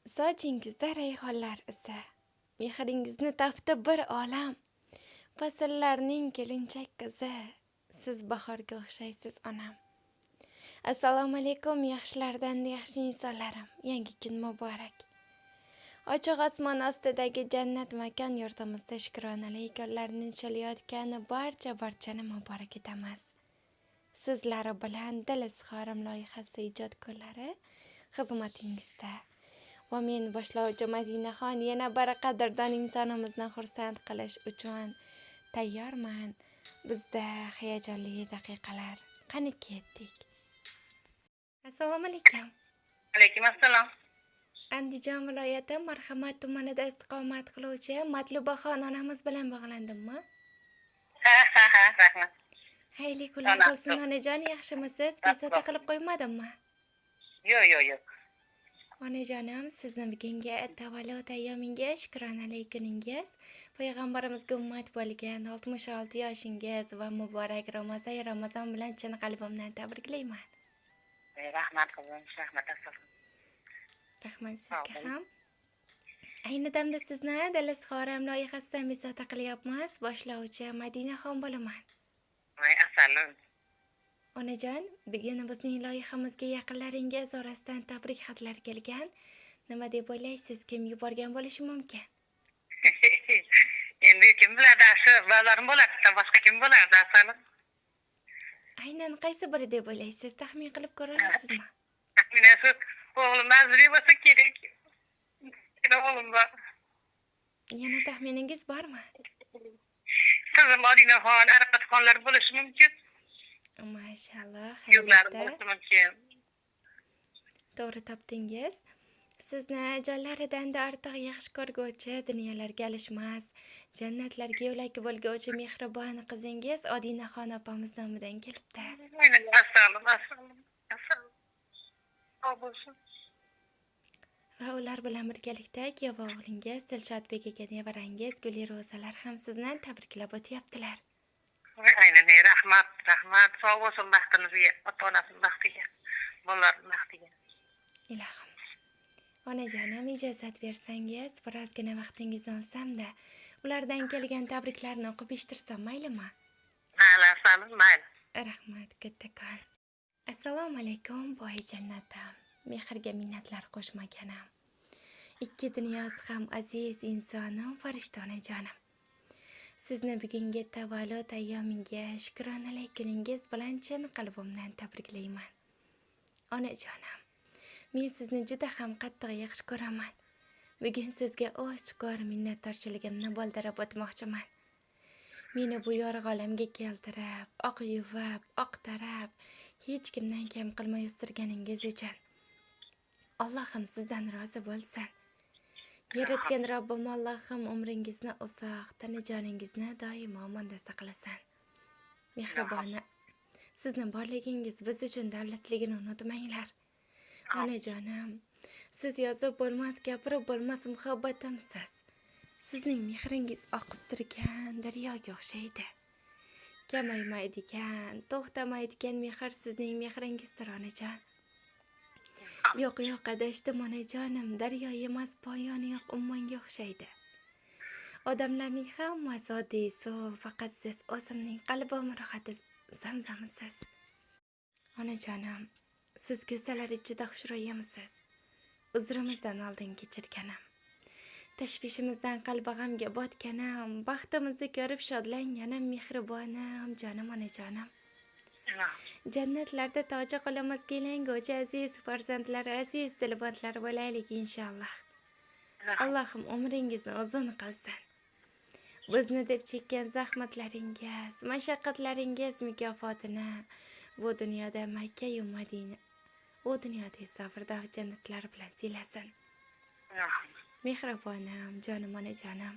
Sochingizda rayhonlar isi, mehringizni tafti bir olam. Fasllarning kelinchak qizi, siz bahorga o'xshaysiz onam. Assalomu alaykum yaxshilardan yaxshi insonlarim. Yangi kun muborak. Ochiq osmon ostidagi jannat makon yurtimizda shukronali kunlarni chalayotgani barchani muborak etamiz. Sizlar bilan Dil izhorim loyihasi ijodkorlari xizmatingizda. Va men boshlovchi Madinaxon yana bir qadrdon insonimizni xursand qilish uchun tayyorman. Bizda hayajonli daqiqalar. Qani ketdik. Assalomu alaykum. Alaykum assalom. Andijon viloyati Marhamat tumanida istiqomat qiluvchi Matlubaxon onamiz bilan bog'landimmi? Ha, rahmat. Xayrli kunlar bo'lsin onajon, yaxshimisiz? Bezovta qilib qo'ymadimmi? Yo'q. Onajonim, sizni bugungi tavallud ayyomingiz, shukronali kuningiz, payg'ambarimizga ummat bo'lgan 66 yoshingiz va muborak Ramazon bilan chin qalbimdan tabriklayman. Rahmat qizim, rahmat assalom. Rahmat sizga ham. Ayni damda sizni Dil izhorim loyihasidan bezovta qilyapmiz. Boshlovchi Madinaxon bo'laman. Voy assalom. Onajon, bugun bizning loyihamizga yaqinlaringiz orasidan tabrik xatlar kelgan. Nima deb o'ylaysiz, kim yuborgan bo'lishi mumkin? Endi kim biladi, shu bolarim bo'ladi, boshqa kim bo'ladi assalom? Aynan qaysi biri deb o'ylaysiz? Taxmin qilib ko'ra olasizmi? Meni shu o'g'lim Azri bo'lsa kerak. Meni o'g'lim bor. Yana taxminingiz bormi? Qizim Madinaxon, Arqatxonlar bo'lishi mumkin. Mashalloh, Yo'qlar albatta. bo'lishi mumkin. To'g'ri topdingiz. Sizni jonlaridan-da ortiq yaxshi ko'rguvchi, dunyolarga alishmas, jannatlarga yo'lak bo'lguvchi mehribon qizingiz Odinaxon opamiz nomidan kelibdi. Assalom. Sog' bo'lsin. Va ular bilan birgalikda kuyov o'g'lingiz Dilshodbek aka nevarangiz Guli Ro'zalar ham sizni tabriklab o'tyaptilar. Aynan, rahmat. Sog' bo'lsin baxtimizga, ota-onasining baxtiga, bolalarning baxtiga. Ilohim. Onajonim, ijozat bersangiz, birozgina vaqtingizni olsam-da, ulardan kelgan tabriklarni o'qib eshitirsam maylimi? Mayli. Rahmat, kattakon. Assalomu alaykum, boy jannatim. Mehrga minnatlar qo'shmaganim. Ikki dunyosi ham aziz insonim, farishta onajonim. Sizni bugungi tavallud ayyominga shukronali kuningiz bilan chin qalbimdan tabriklayman. Onajonim, men sizni juda ham qattiq yaxshi ko'raman. Bugun sizga ochiq minnatdorchiligimni bildirib o'tmoqchiman. Meni bu yorug' olamga keltirib, oq yuvib, oqtarib, hech kimdan kam qilmay o'stirganingiz uchun Allohim sizdan rozi bo'lsin. Yaratgan Robbim Allohim umringizni uzoq, tanajoningizni doimo omonda saqlasin. Mehribona, sizni borligingiz biz uchun davlatligini unutmanglar. Onajonim, siz yozib bo'lmas, gapirib bo'lmas muhabbatimsiz. Sizning mehringiz oqib turgan daryoga o'xshaydi. Kamaymaydigan, to'xtamaydigan mehr sizning mehringizdir onajon. Yo'q, adashdim onajonim, daryo emas, poyoni yo'q ummonga o'xshaydi. Odamlarning hammasi oddiy suv, faqat siz o'zimning qalbim rohati zamzamisiz. Onajonim, siz ko'zalar ichida xushro'yimsiz. Uzrimizdan oldin kechirganim, tashvishimizdan qalbi g'amga botganim, baxtimizni ko'rib shodlanganim, mehribonim, jonim onajonim. Jannatlarda toji qo'limizga ilanguchi aziz farzandlar, aziz dilbandlar bo'laylik inshaalloh. Allohim umringizni uzun qilsin. Bizni deb chekkan zahmatlaringiz, mashaqqatlaringiz mukofotini bu dunyoda Makka-yu Madina, u dunyoda esa Firdavs jannatlari bilan silasin. Mehribonim, jonim onajonim.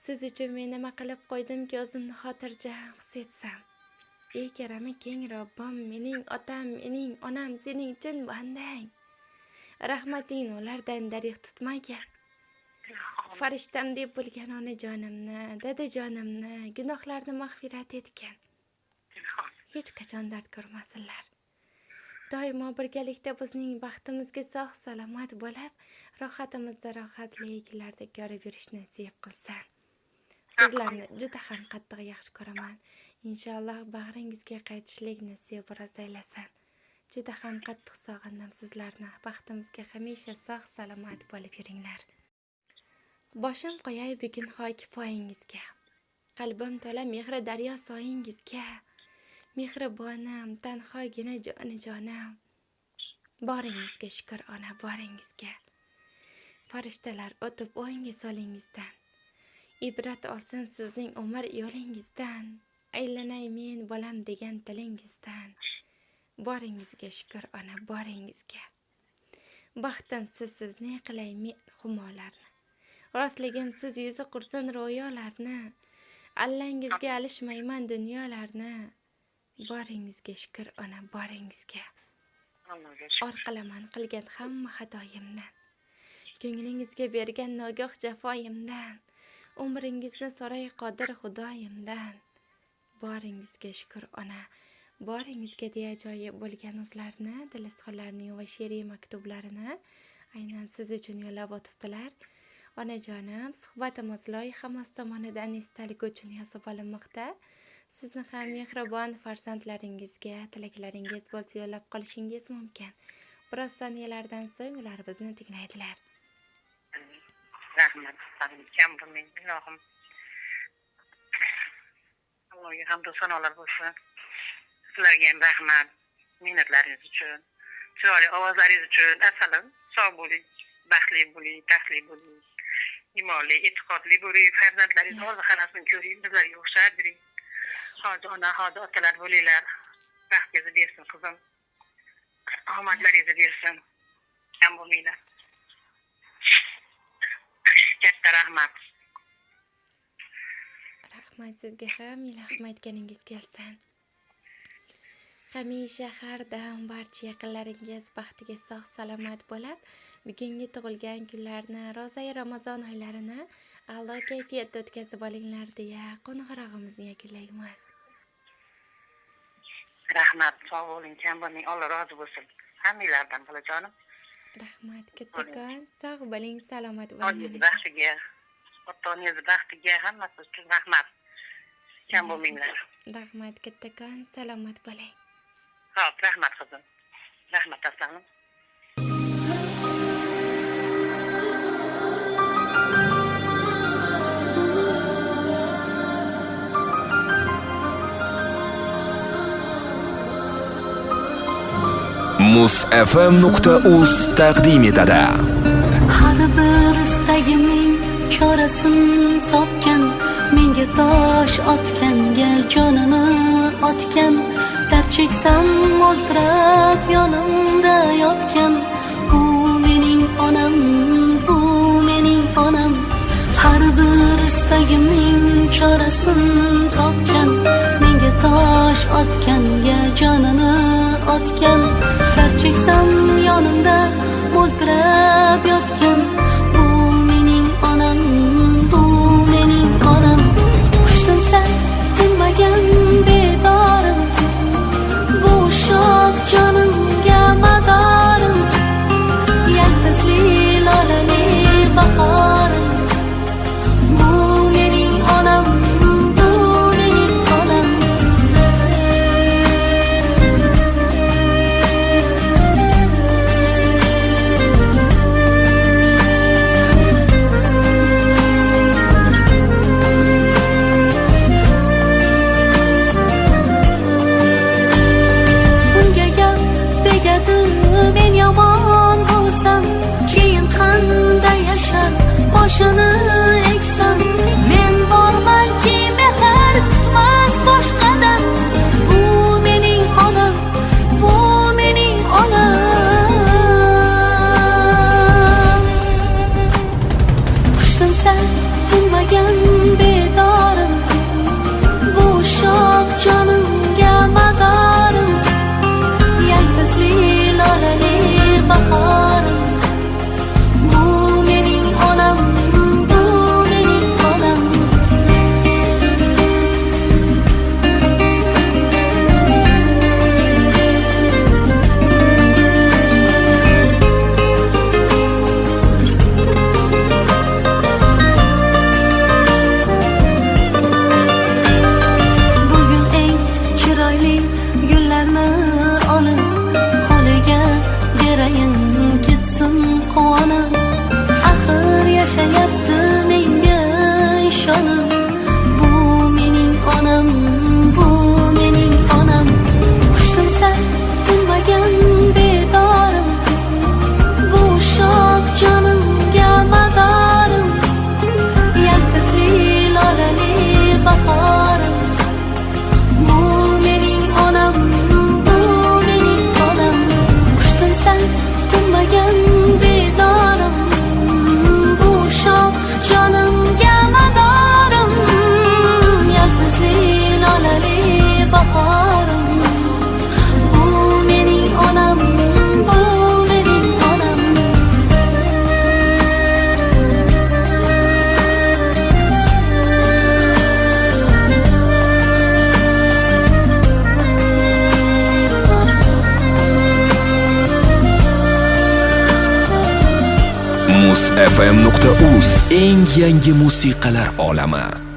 Siz uchun men nima qilib qo'ydimki, o'zimni xotirjam his etsam. Ey karami keng Robbim, mening otam, mening onam sening chin bandang. Rahmatingni ulardan darig' tutmagan. Farishtam deb bo'lgan onajonimni, dadajonimni, gunohlarni mag'firat etgan. Hech qachon dard ko'rmasinlar. doimo birgalikda bizning baxtimizga sog' salomat bo'lib, rohatimizda rohatliklarda ko'rib yurishni nasib qilsin. Sizlarni juda ham qattiq yaxshi ko'raman. Inshaalloh bag'ringizga qaytishlik nasib rost aylasin. Juda ham qattiq sog'indim sizlarni. Baxtimizga hamisha sog' salomat bo'lib yuringlar. Boshim qo'yay bugun hoki poyingizga. Qalbim to'la mehri daryo soyingizga. Mehribonim, tanhogina jonim. Boringizga shukr ona, boringizga. Farishtalar o'tib o'yinga solingizdan. Ibrat olsin sizning umr yo'lingizdan. Aylanay men bo'lam degan tilingizdan. Boringizga shukr ona, boringizga. Baxtimsiz sizni qilay men humolarni. Rostligimsiz yuzi qursin ro'yolarni. Allangizga alishmayman dunyolarni. Boringizga shukr ona, boringizga. Orqalaman qilgan hamma xatoyimdan. Ko'nglingizga bergan nogoh jafoyimdan. Umringizni so'ray qodir Xudoyimdan. Boringizga shukr ona, boringizga deya joyi bo'lgan o'zlarni, dilizxonlarning va she'riy maktublarini aynan siz uchun yo'llab o'tibdilar. Onajonim, suhbatimiz loyihamiz tomonidan esdalik uchun yozib olinmoqda. Sizni ham mehribon farzandlaringizga tilaklaringiz bo'lsa yo'llab qolishingiz mumkin. Biroz soniyalardan so'ng ular bizni tinglaydilar. Rahmat, kam bo'lmang, ilohim. Allohga hamd va sanolar bo'lsin. Sizlarga ham rahmat, minnatlaringiz uchun, chiroyli ovozlaringiz uchun. Asalim, sog' bo'ling, baxtli bo'ling, taxtli bo'ling, iymonli, e'tiqodli bo'ling. Farzandlaringiz hozir xalasini ko'ring, bizlarga o'xshab yuring. Hozir ona, hozir otalar bo'linglar. Baxtingizni bersin qizim. Omadlaringizni bersin. Kam bo'lmanglar. Katta rahmat. Rahmat sizga ham, ilohim aytganingiz kelsin. Hamisha har dam barcha yaqinlaringiz baxtiga sog' salomat bo'lib, bugungi tug'ilgan kunlarni, ro'za Ramazon oylarini a'lo kayfiyatda o'tkazib olinglar deya qo'ng'irog'imizni yakunlaymiz. Rahmat, sog' bo'ling, kam bo'lmang, Alloh rozi bo'lsin. Hammanglardan bolajonim. Rahmat, kattakon, sog' bo'ling, salomat bo'ling. Baxtiga, ota-onangiz baxtiga hammasi uchun rahmat. Kam bo'lmanglar. Rahmat, kattakon, salomat bo'ling. Xo'p, rahmat qizim. Rahmat aslanım. musfm.uz taqdim etadi. Har bir istagimning chorasini topgan, menga tosh otganga jonini otgan, dard cheksam mo'ltirab yonimda yotgan, bu mening onam, bu mening onam. Har bir istagimning chorasini topgan, menga tosh otganga jonini otgan, dard cheksam yonimda mo'ltirab yotgan, bu mening onam, bu mening onam. Qushtinsa tinmagan bedorim, bu shoh jonimga madorim, yaltizli lolali bahorim, bu mening onam, bu mening onam. yashayapti menga ishonib. Bu mening onam, bu mening onam. Qushtimsan tinmagan bedorim, bu shoh jonimga madorim. Yaltizli lolali bahorim. Bu mening onam, bu mening onam. Qushtimsan tinmagan bedorim, bu shoh jonimga madorim. Yaltizli lolali bahorim. Bu mening onam, bu mening onam. Muz FM.uz eng yangi musiqalar olami.